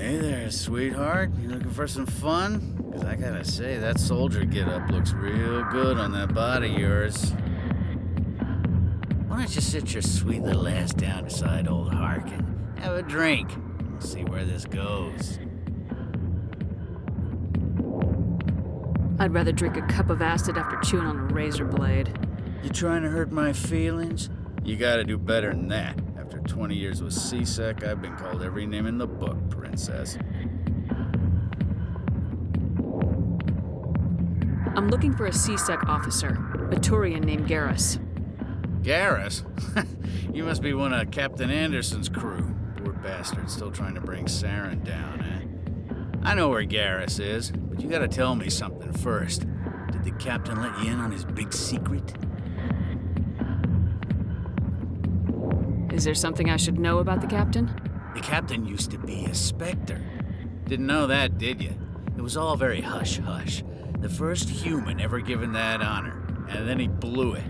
Hey there, sweetheart. You looking for some fun? 'Cause I gotta say, that soldier get-up looks real good on that body of yours. Why don't you sit your sweet little ass down beside old Hark and have a drink? We'll see where this goes. I'd rather drink a cup of acid after chewing on a razor blade. You trying to hurt my feelings? You gotta do better than that. After 20 years with C-Sec, I've been called every name in the book, princess. I'm looking for a C-Sec officer, a Turian named Garrus. Garrus? You must be one of Captain Anderson's crew. Poor bastard, still trying to bring Saren down, eh? I know where Garrus is, but you gotta tell me something first. Did the captain let you in on his big secret? Is there something I should know about the captain? The captain used to be a Spectre. Didn't know that, did you? It was all very hush-hush. The first human ever given that honor, and then he blew it.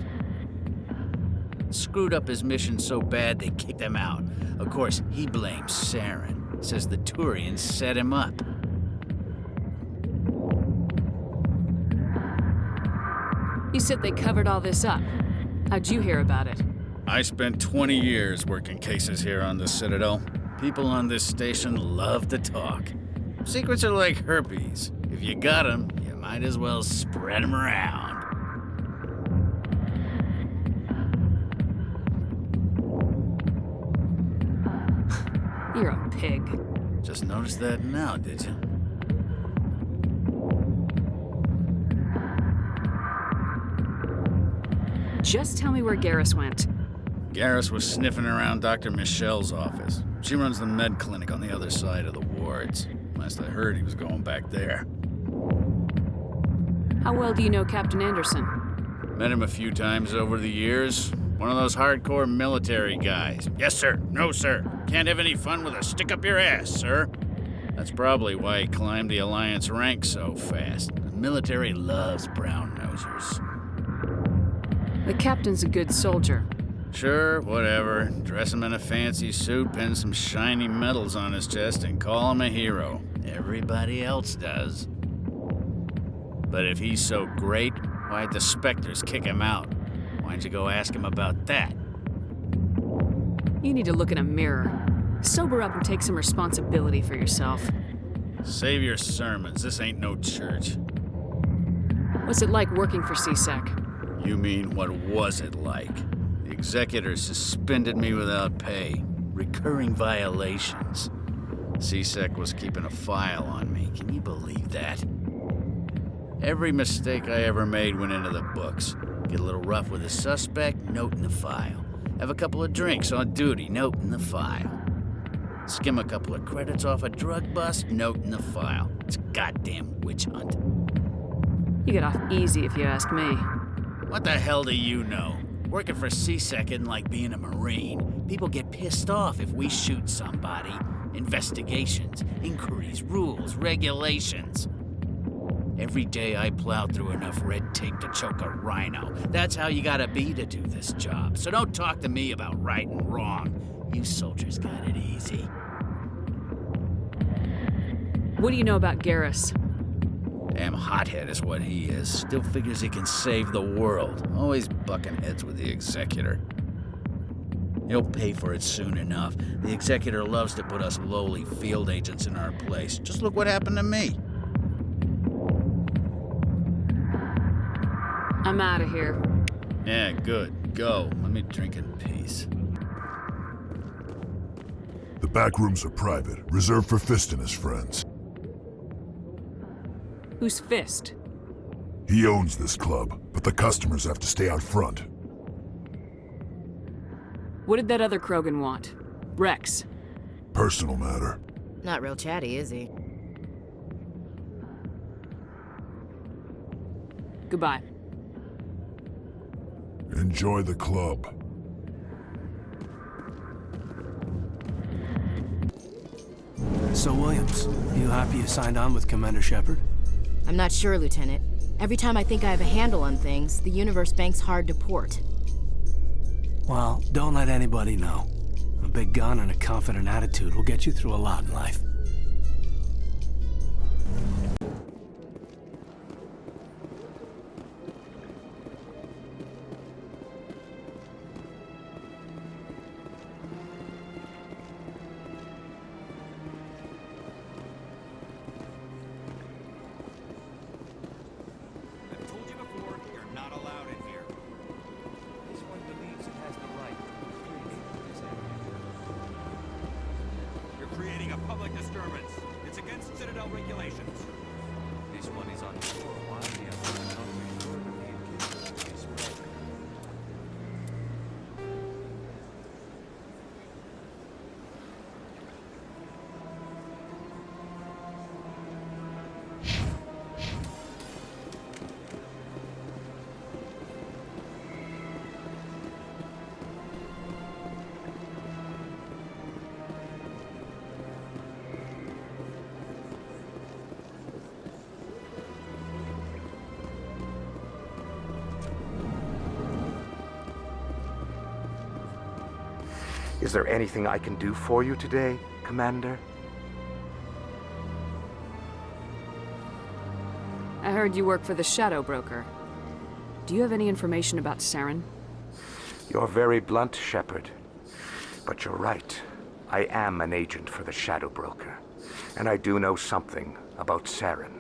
Screwed up his mission so bad they kicked him out. Of course, he blames Saren. Says the Turians set him up. You said they covered all this up. How'd you hear about it? I spent 20 years working cases here on the Citadel. People on this station love to talk. Secrets are like herpes. If you got them, you might as well spread them around. You're a pig. Just noticed that now, did you? Just tell me where Garrus went. Garrus was sniffing around Dr. Michelle's office. She runs the med clinic on the other side of the wards. Last I heard, he was going back there. How well do you know Captain Anderson? Met him a few times over the years. One of those hardcore military guys. Yes, sir. No, sir. Can't have any fun with a stick up your ass, sir. That's probably why he climbed the Alliance ranks so fast. The military loves brown-nosers. The captain's a good soldier. Sure, whatever. Dress him in a fancy suit, pin some shiny medals on his chest, and call him a hero. Everybody else does. But if he's so great, why'd the Spectres kick him out? Why'd you go ask him about that? You need to look in a mirror. Sober up and take some responsibility for yourself. Save your sermons. This ain't no church. What's it like working for C-Sec? You mean, what was it like? The executor suspended me without pay. Recurring violations. C-Sec was keeping a file on me. Can you believe that? Every mistake I ever made went into the books. Get a little rough with a suspect, note in the file. Have a couple of drinks on duty, note in the file. Skim a couple of credits off a drug bust, note in the file. It's a goddamn witch hunt. You get off easy if you ask me. What the hell do you know? Working for C-Sec isn't like being a Marine. People get pissed off if we shoot somebody. Investigations, inquiries, rules, regulations. Every day I plow through enough red tape to choke a rhino. That's how you gotta be to do this job. So don't talk to me about right and wrong. You soldiers got it easy. What do you know about Garrus? Damn hothead is what he is. Still figures he can save the world. Always bucking heads with the executor. He'll pay for it soon enough. The executor loves to put us lowly field agents in our place. Just look what happened to me. I'm out of here. Yeah, good. Go. Let me drink in peace. The back rooms are private, reserved for Fist and his friends. Who's Fist? He owns this club, but the customers have to stay out front. What did that other Krogan want? Rex. Personal matter. Not real chatty, is he? Goodbye. Enjoy the club. So, Williams, you happy you signed on with Commander Shepard? I'm not sure, Lieutenant. Every time I think I have a handle on things, the universe banks hard to port. Well, don't let anybody know. A big gun and a confident attitude will get you through a lot in life. I've told you before, you're not allowed in here. This one believes it has the right to create this area. You're creating a public disturbance. It's against Citadel regulations. This one is on tour. Why the other is not sure that the incident is spread. Is there anything I can do for you today, Commander? I heard you work for the Shadow Broker. Do you have any information about Saren? You're very blunt, Shepard. But you're right. I am an agent for the Shadow Broker. And I do know something about Saren.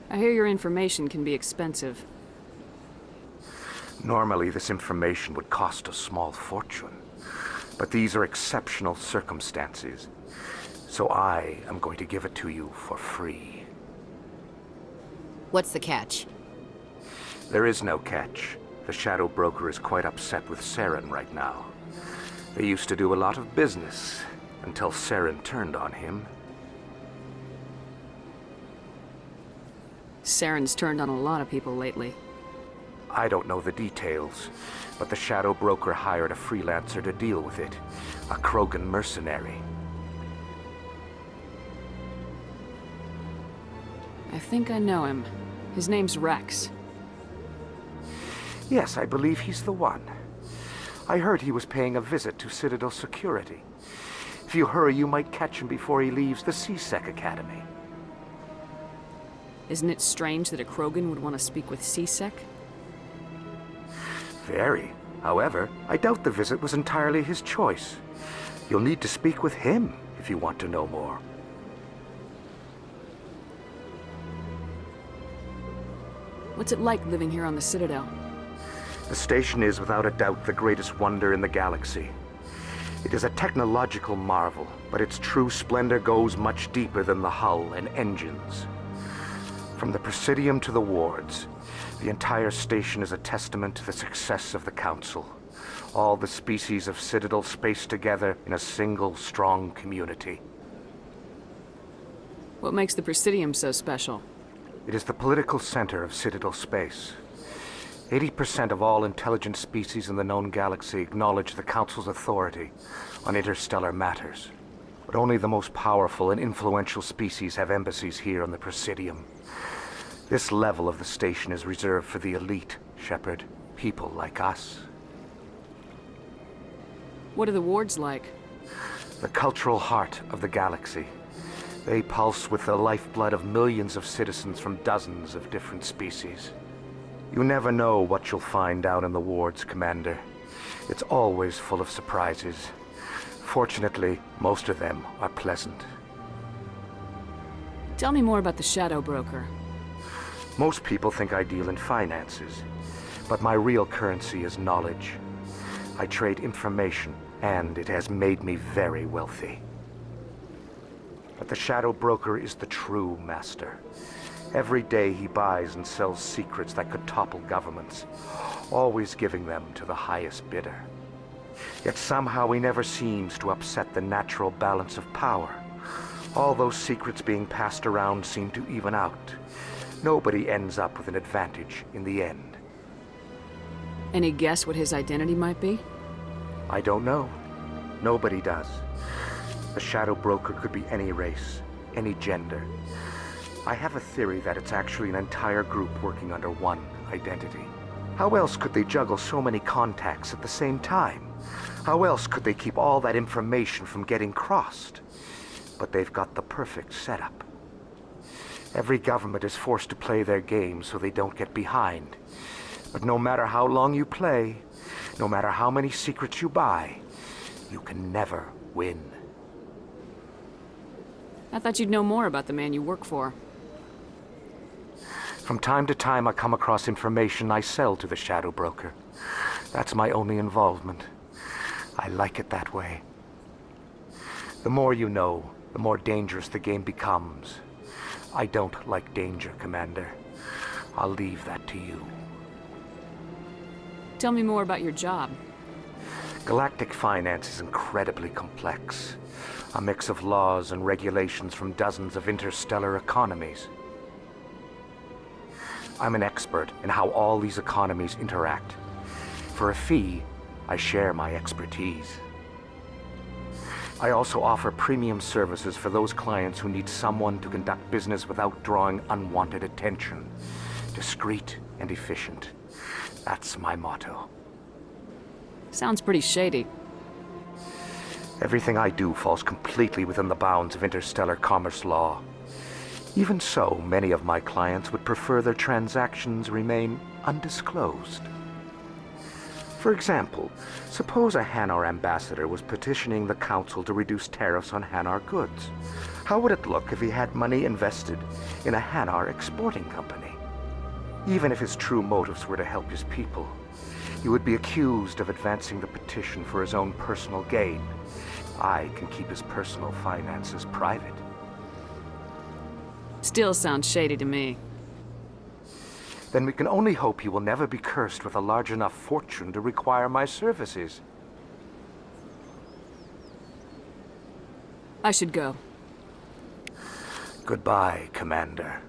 I hear your information can be expensive. Normally, this information would cost a small fortune. But these are exceptional circumstances. So I am going to give it to you for free. What's the catch? There is no catch. The Shadow Broker is quite upset with Saren right now. They used to do a lot of business, until Saren turned on him. Saren's turned on a lot of people lately. I don't know the details, but the Shadow Broker hired a freelancer to deal with it. A Krogan mercenary. I think I know him. His name's Rex. Yes, I believe he's the one. I heard he was paying a visit to Citadel security. If you hurry, you might catch him before he leaves the C-Sec Academy. Isn't it strange that a Krogan would want to speak with C-Sec? Very. However, I doubt the visit was entirely his choice. You'll need to speak with him if you want to know more. What's it like living here on the Citadel? The station is without a doubt the greatest wonder in the galaxy. It is a technological marvel, but its true splendor goes much deeper than the hull and engines. From the Presidium to the wards, the entire station is a testament to the success of the Council. All the species of Citadel spaced together in a single, strong community. What makes the Presidium so special? It is the political center of Citadel space. 80% of all intelligent species in the known galaxy acknowledge the Council's authority on interstellar matters. But only the most powerful and influential species have embassies here on the Presidium. This level of the station is reserved for the elite, Shepard. People like us. What are the wards like? The cultural heart of the galaxy. They pulse with the lifeblood of millions of citizens from dozens of different species. You never know what you'll find out in the wards, Commander. It's always full of surprises. Fortunately, most of them are pleasant. Tell me more about the Shadow Broker. Most people think I deal in finances, but my real currency is knowledge. I trade information, and it has made me very wealthy. But the Shadow Broker is the true master. Every day he buys and sells secrets that could topple governments, always giving them to the highest bidder. Yet somehow he never seems to upset the natural balance of power. All those secrets being passed around seem to even out. Nobody ends up with an advantage in the end. Any guess what his identity might be? I don't know. Nobody does. The Shadow Broker could be any race, any gender. I have a theory that it's actually an entire group working under one identity. How else could they juggle so many contacts at the same time? How else could they keep all that information from getting crossed? But they've got the perfect setup. Every government is forced to play their game so they don't get behind. But no matter how long you play, no matter how many secrets you buy, you can never win. I thought you'd know more about the man you work for. From time to time, I come across information I sell to the Shadow Broker. That's my only involvement. I like it that way. The more you know, the more dangerous the game becomes. I don't like danger, Commander. I'll leave that to you. Tell me more about your job. Galactic finance is incredibly complex. A mix of laws and regulations from dozens of interstellar economies. I'm an expert in how all these economies interact. For a fee, I share my expertise. I also offer premium services for those clients who need someone to conduct business without drawing unwanted attention. Discreet and efficient. That's my motto. Sounds pretty shady. Everything I do falls completely within the bounds of interstellar commerce law. Even so, many of my clients would prefer their transactions remain undisclosed. For example, suppose a Hanar ambassador was petitioning the Council to reduce tariffs on Hanar goods. How would it look if he had money invested in a Hanar exporting company? Even if his true motives were to help his people, he would be accused of advancing the petition for his own personal gain. I can keep his personal finances private. Still sounds shady to me. Then we can only hope he will never be cursed with a large enough fortune to require my services. I should go. Goodbye, Commander.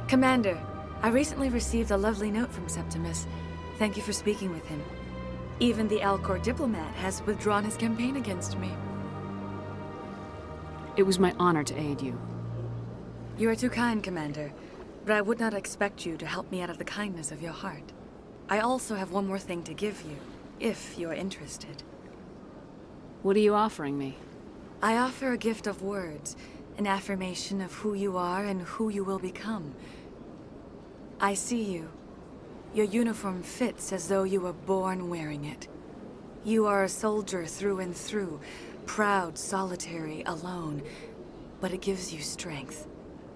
Commander, I recently received a lovely note from Septimus. Thank you for speaking with him. Even the Alcor diplomat has withdrawn his campaign against me. It was my honor to aid you. You are too kind, Commander, but I would not expect you to help me out of the kindness of your heart. I also have one more thing to give you, if you are interested. What are you offering me? I offer a gift of words, an affirmation of who you are and who you will become. I see you. Your uniform fits as though you were born wearing it. You are a soldier through and through, proud, solitary, alone, but it gives you strength.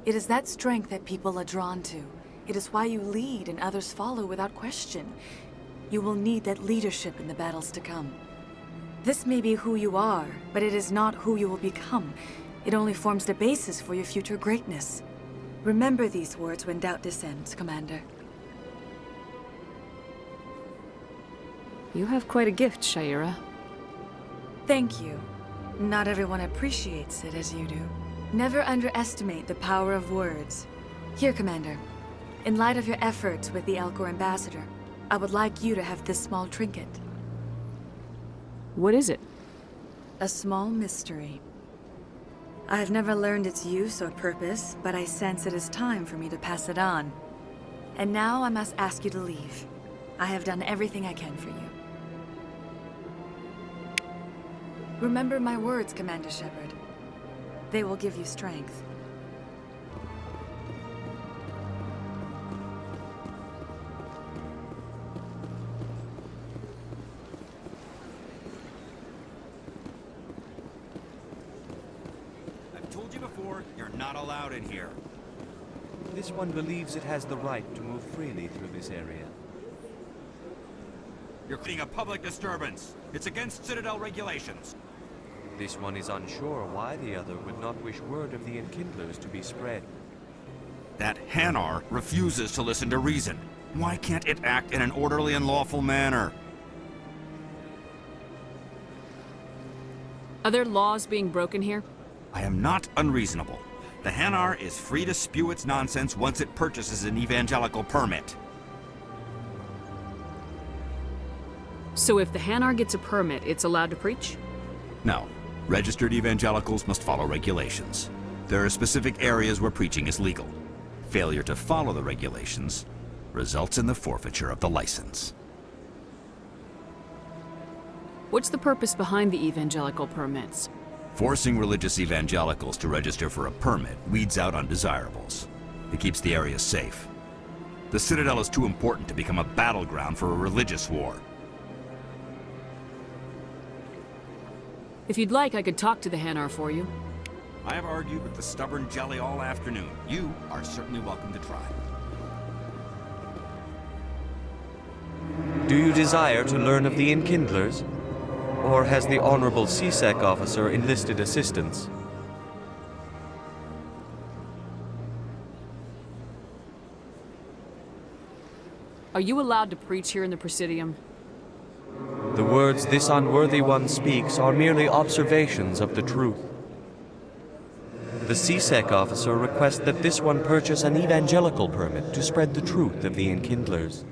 It is that strength that people are drawn to. It is why you lead and others follow without question. You will need that leadership in the battles to come. This may be who you are, but it is not who you will become. It only forms the basis for your future greatness. Remember these words when doubt descends, Commander. You have quite a gift, Shaira. Thank you. Not everyone appreciates it as you do. Never underestimate the power of words. Here, Commander. In light of your efforts with the Alcor ambassador, I would like you to have this small trinket. What is it? A small mystery. I have never learned its use or purpose, but I sense it is time for me to pass it on. And now I must ask you to leave. I have done everything I can for you. Remember my words, Commander Shepard. They will give you strength. I've told you before, you're not allowed in here. This one believes it has the right to move freely through this area. You're creating a public disturbance. It's against Citadel regulations. This one is unsure why the other would not wish word of the Enkindlers to be spread. That Hanar refuses to listen to reason. Why can't it act in an orderly and lawful manner? Are there laws being broken here? I am not unreasonable. The Hanar is free to spew its nonsense once it purchases an evangelical permit. So if the Hanar gets a permit, it's allowed to preach? No. Registered evangelicals must follow regulations. There are specific areas where preaching is legal. Failure to follow the regulations results in the forfeiture of the license. What's the purpose behind the evangelical permits? Forcing religious evangelicals to register for a permit weeds out undesirables. It keeps the area safe. The Citadel is too important to become a battleground for a religious war. If you'd like, I could talk to the Hanar for you. I have argued with the stubborn jelly all afternoon. You are certainly welcome to try. Do you desire to learn of the Enkindlers? Or has the Honorable CSEC officer enlisted assistance? Are you allowed to preach here in the Presidium? The words this unworthy one speaks are merely observations of the truth. The CSEC officer requests that this one purchase an evangelical permit to spread the truth of the Enkindlers.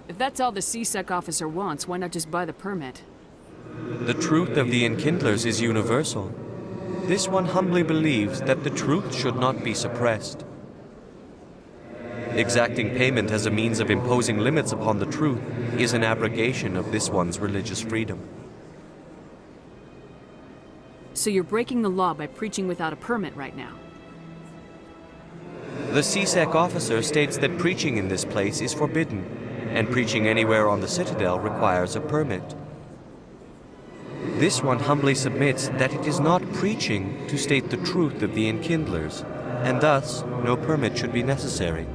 If that's all the CSEC officer wants, why not just buy the permit? The truth of the Enkindlers is universal. This one humbly believes that the truth should not be suppressed. Exacting payment as a means of imposing limits upon the truth is an abrogation of this one's religious freedom. So you're breaking the law by preaching without a permit right now? The CSEC officer states that preaching in this place is forbidden, and preaching anywhere on the Citadel requires a permit. This one humbly submits that it is not preaching to state the truth of the Enkindlers, and thus no permit should be necessary.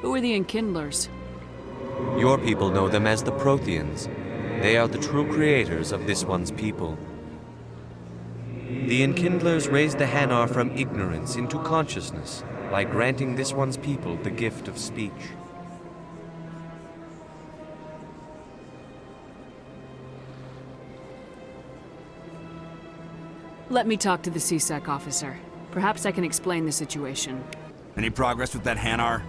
Who are the Enkindlers? Your people know them as the Protheans. They are the true creators of this one's people. The Enkindlers raised the Hanar from ignorance into consciousness by granting this one's people the gift of speech. Let me talk to the CSEC officer. Perhaps I can explain the situation. Any progress with that Hanar?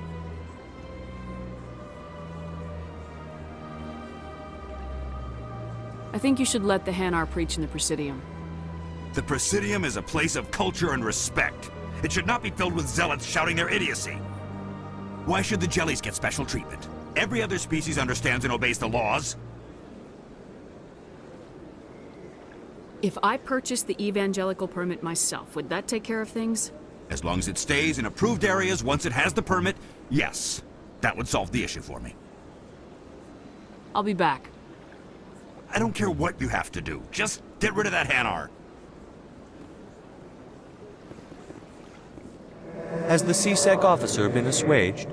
I think you should let the Hanar preach in the Presidium. The Presidium is a place of culture and respect. It should not be filled with zealots shouting their idiocy. Why should the jellies get special treatment? Every other species understands and obeys the laws. If I purchased the evangelical permit myself, would that take care of things? As long as it stays in approved areas once it has the permit, yes. That would solve the issue for me. I'll be back. I don't care what you have to do. Just get rid of that Hanar. Has the CSEC officer been assuaged?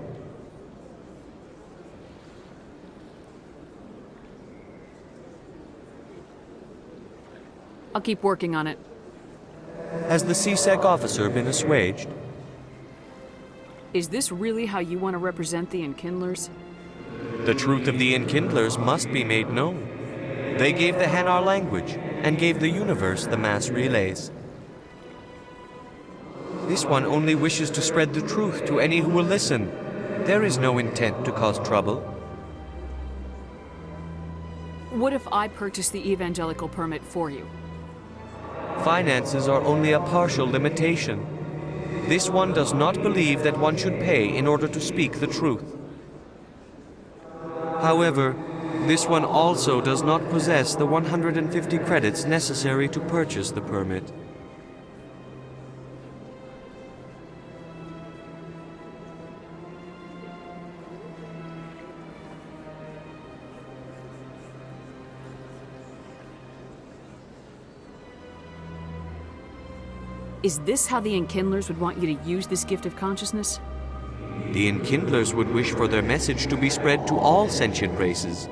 I'll keep working on it. Has the CSEC officer been assuaged? Is this really how you want to represent the Enkindlers? The truth of the Enkindlers must be made known. They gave the Hanar language, and gave the universe the mass relays. This one only wishes to spread the truth to any who will listen. There is no intent to cause trouble. What if I purchase the evangelical permit for you? Finances are only a partial limitation. This one does not believe that one should pay in order to speak the truth. However, this one also does not possess the 150 credits necessary to purchase the permit. Is this how the Enkindlers would want you to use this gift of consciousness? The Enkindlers would wish for their message to be spread to all sentient races.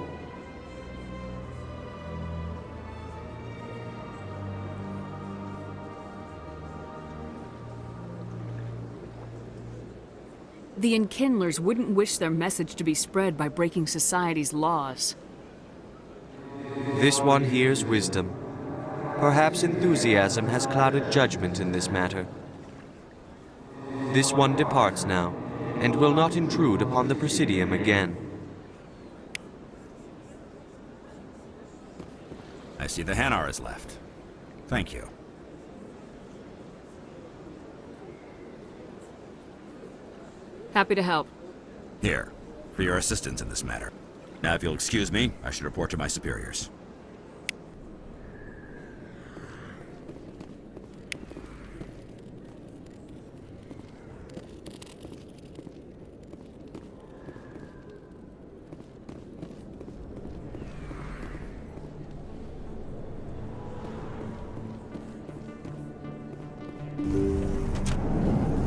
The Enkindlers wouldn't wish their message to be spread by breaking society's laws. This one hears wisdom. Perhaps enthusiasm has clouded judgment in this matter. This one departs now, and will not intrude upon the Presidium again. I see the Hanar is left. Thank you. Happy to help. Here, for your assistance in this matter. Now, if you'll excuse me, I should report to my superiors.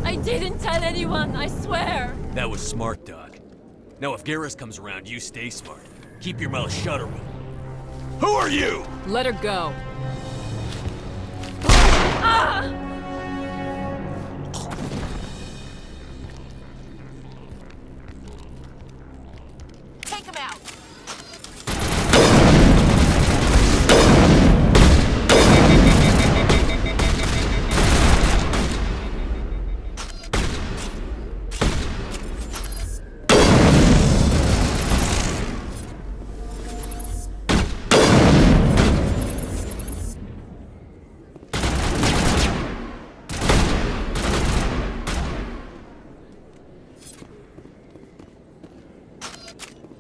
I didn't tell anyone, I swear! That was smart, Doc. Now if Garrus comes around, you stay smart. Keep your mouth shut, or who are you? Let her go. Take him out!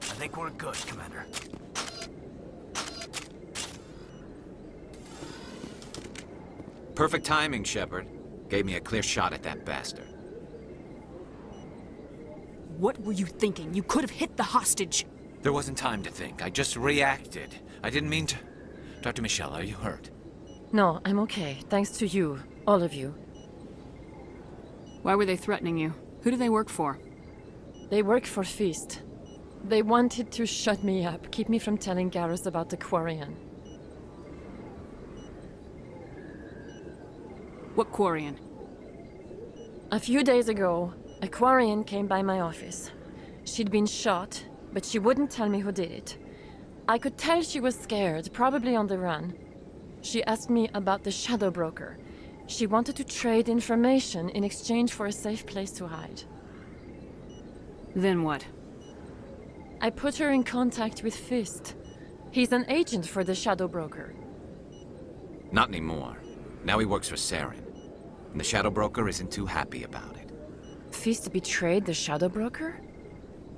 I think we're good, Commander. Perfect timing, Shepard. Gave me a clear shot at that bastard. What were you thinking? You could have hit the hostage. There wasn't time to think. I just reacted. I didn't mean to... Dr. Michelle, are you hurt? No, I'm okay, thanks to you, all of you. Why were they threatening you? Who do they work for? They work for Feast. They wanted to shut me up, keep me from telling Garrus about the Quarian. What Quarian? A few days ago, a Quarian came by my office. She'd been shot, but she wouldn't tell me who did it. I could tell she was scared, probably on the run. She asked me about the Shadow Broker. She wanted to trade information in exchange for a safe place to hide. Then what? I put her in contact with Fist. He's an agent for the Shadow Broker. Not anymore. Now he works for Saren. And the Shadow Broker isn't too happy about it. Fist betrayed the Shadow Broker?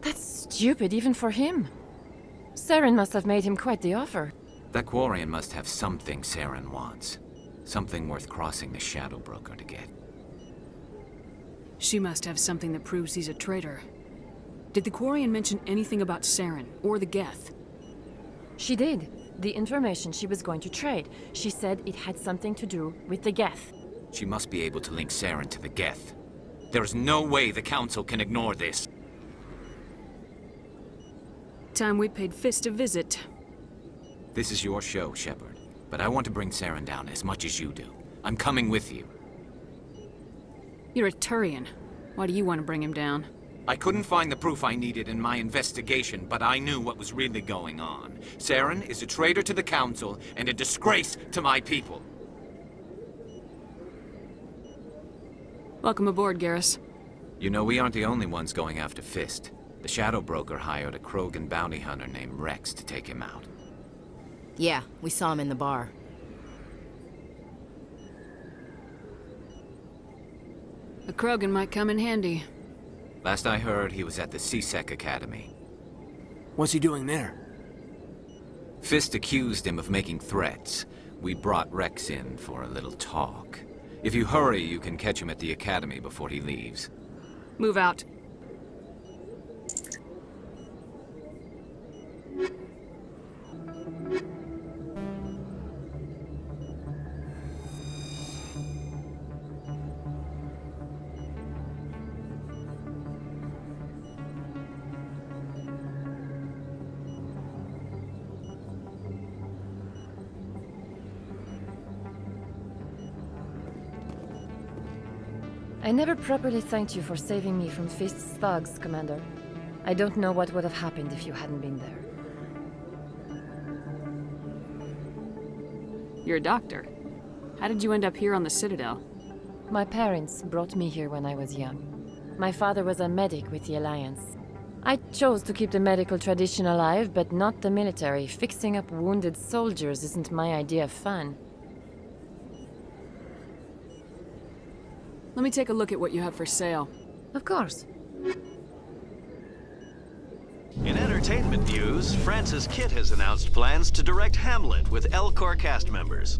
That's stupid even for him. Saren must have made him quite the offer. That Quarian must have something Saren wants. Something worth crossing the Shadow Broker to get. She must have something that proves he's a traitor. Did the Quarian mention anything about Saren or the Geth? She did. The information she was going to trade. She said it had something to do with the Geth. She must be able to link Saren to the Geth. There is no way the Council can ignore this. Time we paid Fist a visit. This is your show, Shepard. But I want to bring Saren down as much as you do. I'm coming with you. You're a Turian. Why do you want to bring him down? I couldn't find the proof I needed in my investigation, but I knew what was really going on. Saren is a traitor to the Council and a disgrace to my people. Welcome aboard, Garrus. You know, we aren't the only ones going after Fist. The Shadow Broker hired a Krogan bounty hunter named Rex to take him out. Yeah, we saw him in the bar. A Krogan might come in handy. Last I heard, he was at the CSEC Academy. What's he doing there? Fist accused him of making threats. We brought Rex in for a little talk. If you hurry, you can catch him at the Academy before he leaves. Move out. I never properly thanked you for saving me from Fist's thugs, Commander. I don't know what would have happened if you hadn't been there. You're a doctor. How did you end up here on the Citadel? My parents brought me here when I was young. My father was a medic with the Alliance. I chose to keep the medical tradition alive, but not the military. Fixing up wounded soldiers isn't my idea of fun. Let me take a look at what you have for sale. Of course. In entertainment news, Francis Kitt has announced plans to direct Hamlet with El Corps cast members.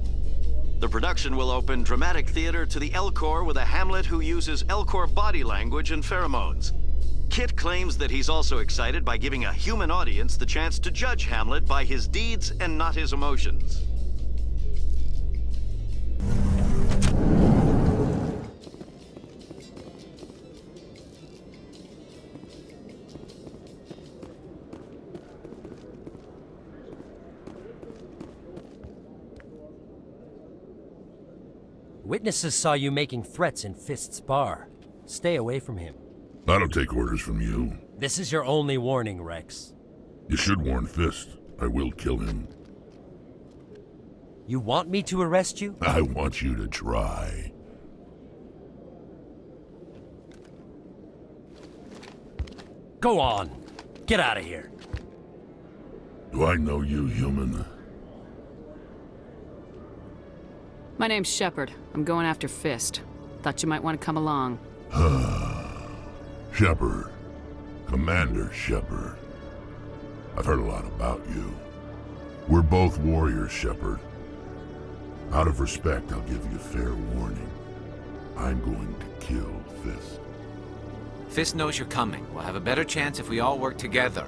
The production will open dramatic theater to the El Corps with a Hamlet who uses El Corps body language and pheromones. Kitt claims that he's also excited by giving a human audience the chance to judge Hamlet by his deeds and not his emotions. Witnesses saw you making threats in Fist's bar. Stay away from him. I don't take orders from you. This is your only warning, Rex. You should warn Fist. I will kill him. You want me to arrest you? I want you to try. Go on. Get out of here. Do I know you, human? My name's Shepard. I'm going after Fist. Thought you might want to come along. Shepard. Commander Shepard. I've heard a lot about you. We're both warriors, Shepard. Out of respect, I'll give you fair warning. I'm going to kill Fist. Fist knows you're coming. We'll have a better chance if we all work together.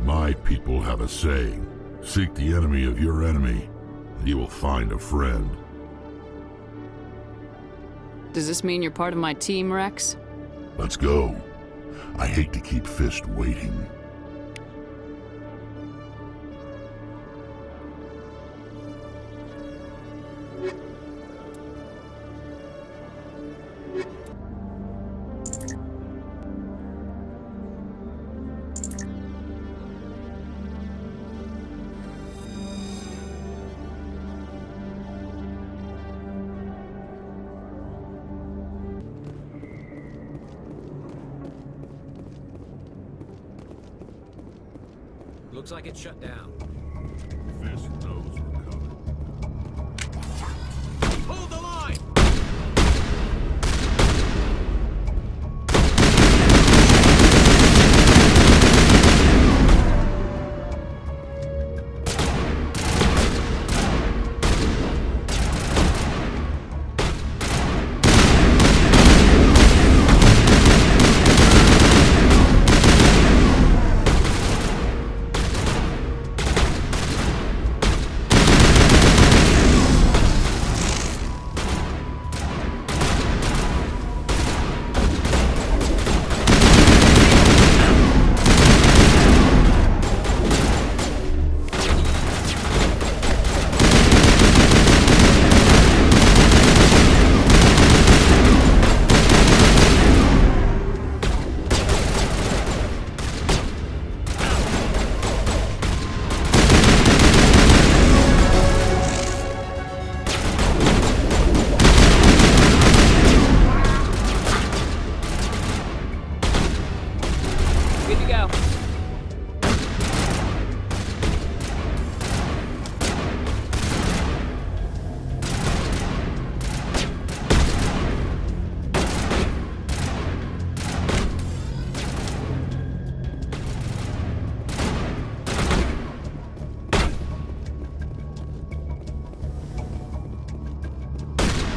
My people have a saying. Seek the enemy of your enemy, and you will find a friend. Does this mean you're part of my team, Rex? Let's go. I hate to keep Fist waiting. Looks like it's shut down. Fist knows we're coming. Hold the line!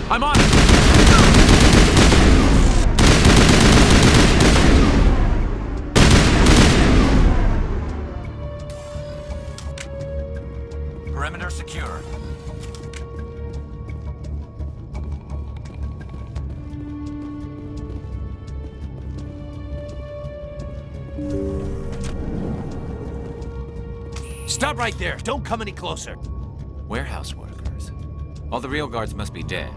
I'm on it! Perimeter secure. Stop right there. Don't come any closer. Warehouse workers. All the real guards must be dead.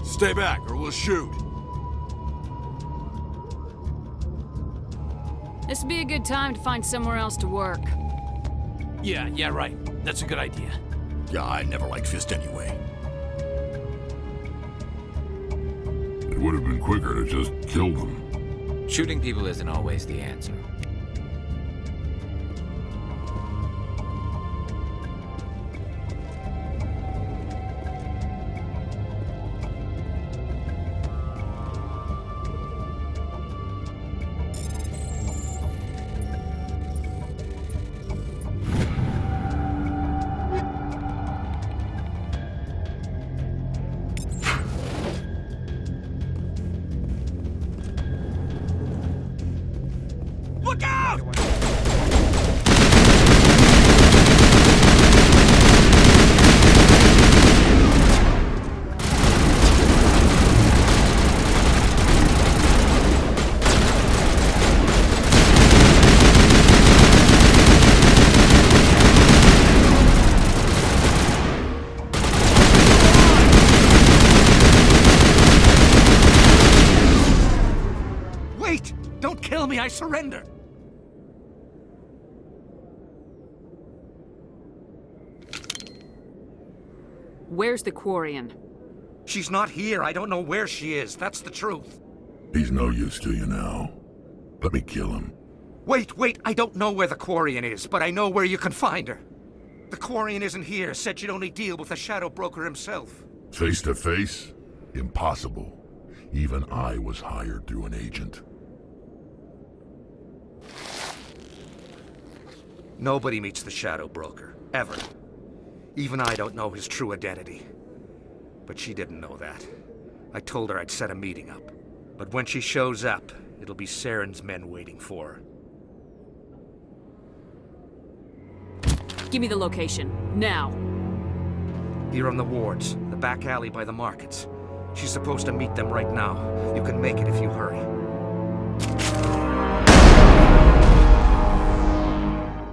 Stay back, or we'll shoot. This would be a good time to find somewhere else to work. Yeah, right. That's a good idea. Yeah, I never liked Fist anyway. would have been quicker to just kill them. Shooting people isn't always the answer. Look out! Wait! Don't kill me, I surrender! Where's the Quarian? She's not here. I don't know where she is. That's the truth. He's no use to you now. Let me kill him. Wait. I don't know where the Quarian is, but I know where you can find her. The Quarian isn't here. Said she'd only deal with the Shadow Broker himself. Face to face? Impossible. Even I was hired through an agent. Nobody meets the Shadow Broker. Ever. Even I don't know his true identity. But she didn't know that. I told her I'd set a meeting up. But when she shows up, it'll be Saren's men waiting for her. Give me the location, now. Here on the wards, the back alley by the markets. She's supposed to meet them right now. You can make it if you hurry.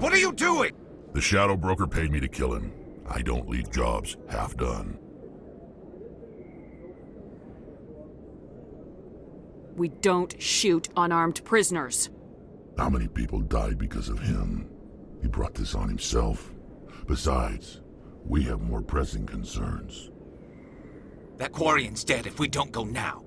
What are you doing? The Shadow Broker paid me to kill him. I don't leave jobs half done. We don't shoot unarmed prisoners. How many people died because of him? He brought this on himself. Besides, we have more pressing concerns. That Quarian's dead if we don't go now.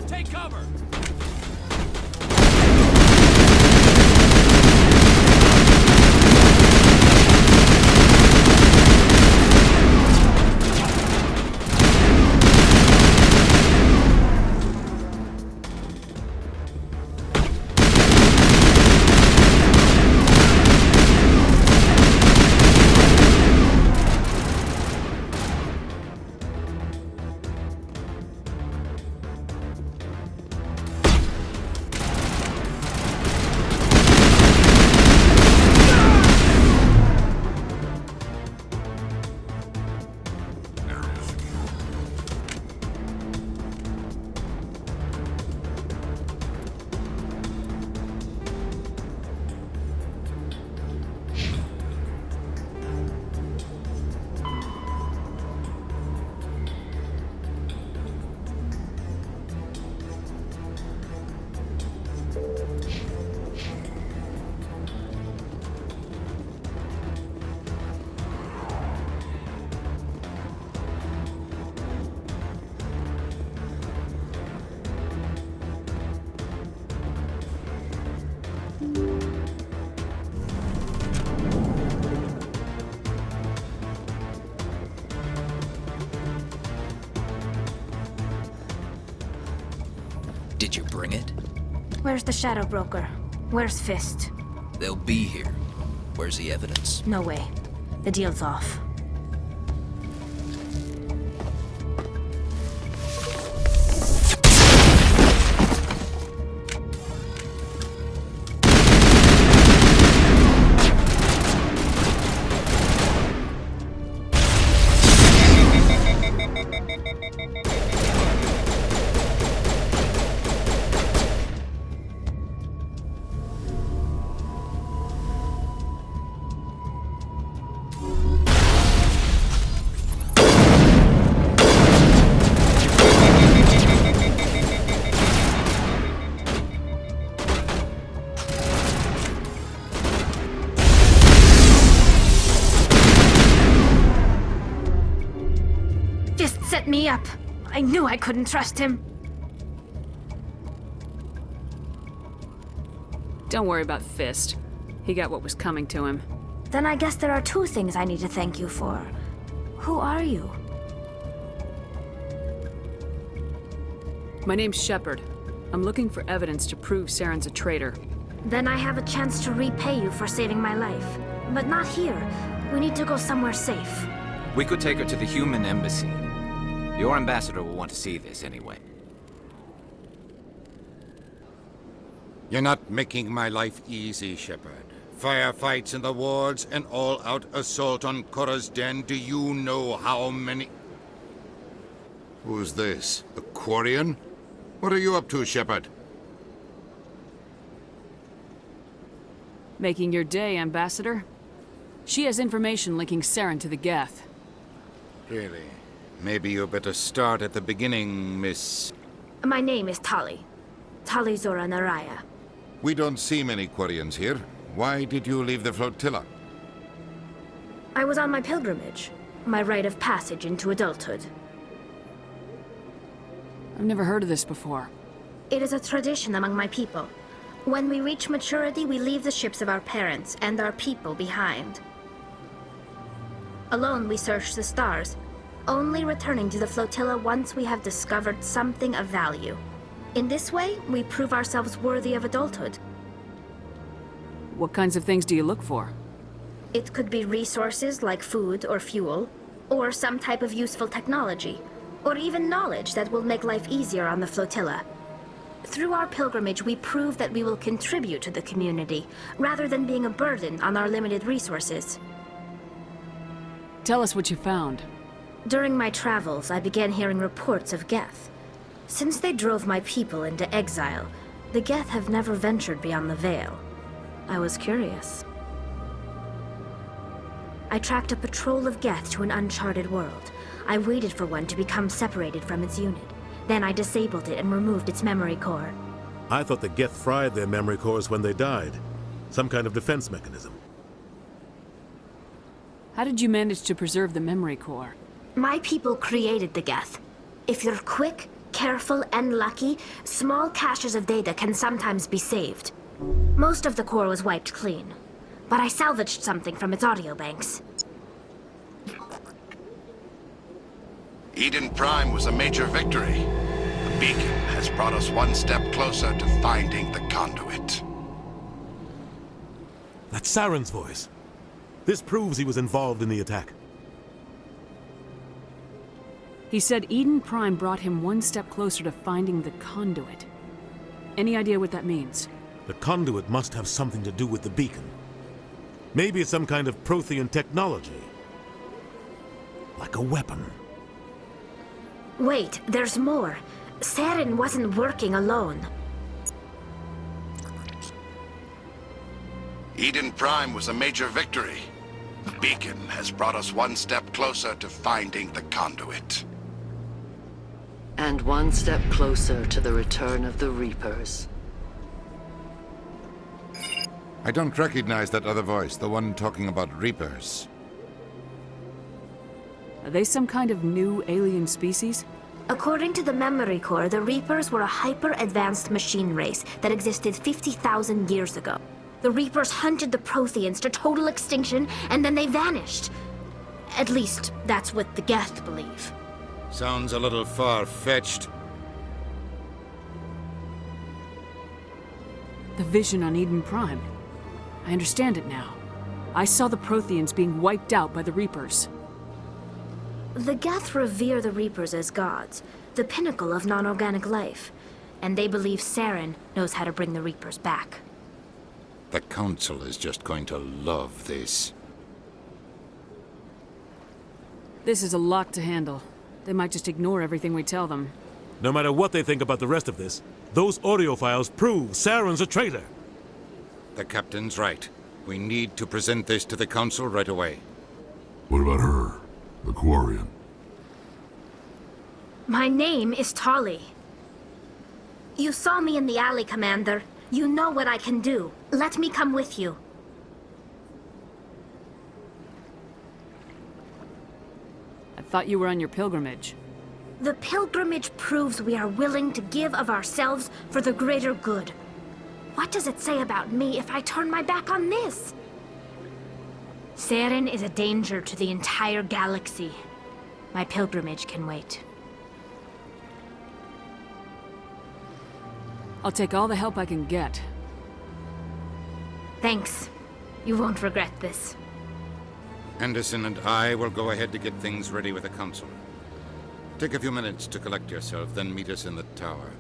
Take cover! Did you bring it? Where's the Shadow Broker? Where's Fist? They'll be here. Where's the evidence? No way. The deal's off. me up. I knew I couldn't trust him. Don't worry about Fist. He got what was coming to him. Then I guess there are two things I need to thank you for. Who are you? My name's Shepard. I'm looking for evidence to prove Saren's a traitor. Then I have a chance to repay you for saving my life. But not here. We need to go somewhere safe. We could take her to the human embassy. Your ambassador will want to see this anyway. You're not making my life easy, Shepard. Firefights in the wards, an all-out assault on Korra's den. Do you know how many... Who's this? A Quarian? What are you up to, Shepard? Making your day, Ambassador. She has information linking Saren to the Geth. Really? Maybe you better start at the beginning, Miss... My name is Tali. Tali'Zorah Naraya. We don't see many Quarians here. Why did you leave the flotilla? I was on my pilgrimage. My rite of passage into adulthood. I've never heard of this before. It is a tradition among my people. When we reach maturity, we leave the ships of our parents and our people behind. Alone, we search the stars, only returning to the flotilla once we have discovered something of value. In this way, we prove ourselves worthy of adulthood. What kinds of things do you look for? It could be resources like food or fuel, or some type of useful technology, or even knowledge that will make life easier on the flotilla. Through our pilgrimage, we prove that we will contribute to the community, rather than being a burden on our limited resources. Tell us what you found. During my travels, I began hearing reports of Geth. Since they drove my people into exile, the Geth have never ventured beyond the Veil. I was curious. I tracked a patrol of Geth to an uncharted world. I waited for one to become separated from its unit. Then I disabled it and removed its memory core. I thought the Geth fried their memory cores when they died. Some kind of defense mechanism. How did you manage to preserve the memory core? My people created the Geth. If you're quick, careful, and lucky, small caches of data can sometimes be saved. Most of the core was wiped clean, but I salvaged something from its audio banks. Eden Prime was a major victory. The beacon has brought us one step closer to finding the conduit. That's Saren's voice. This proves he was involved in the attack. He said Eden Prime brought him one step closer to finding the conduit. Any idea what that means? The conduit must have something to do with the beacon. Maybe it's some kind of Prothean technology. Like a weapon. Wait, there's more. Saren wasn't working alone. Eden Prime was a major victory. The beacon has brought us one step closer to finding the conduit. And one step closer to the return of the Reapers. I don't recognize that other voice, the one talking about Reapers. Are they some kind of new alien species? According to the memory core, the Reapers were a hyper-advanced machine race that existed 50,000 years ago. The Reapers hunted the Protheans to total extinction, and then they vanished. At least, that's what the Geth believe. Sounds a little far-fetched. The vision on Eden Prime. I understand it now. I saw the Protheans being wiped out by the Reapers. The Geth revere the Reapers as gods, the pinnacle of non-organic life. And they believe Saren knows how to bring the Reapers back. The Council is just going to love this. This is a lot to handle. They might just ignore everything we tell them. No matter what they think about the rest of this, those audio files prove Saren's a traitor. The Captain's right. We need to present this to the Council right away. What about her? The Quarian? My name is Tali. You saw me in the alley, Commander. You know what I can do. Let me come with you. I thought you were on your pilgrimage. The pilgrimage proves we are willing to give of ourselves for the greater good. What does it say about me if I turn my back on this? Saren is a danger to the entire galaxy. My pilgrimage can wait. I'll take all the help I can get. Thanks. You won't regret this. Anderson and I will go ahead to get things ready with the Council. Take a few minutes to collect yourself, then meet us in the tower.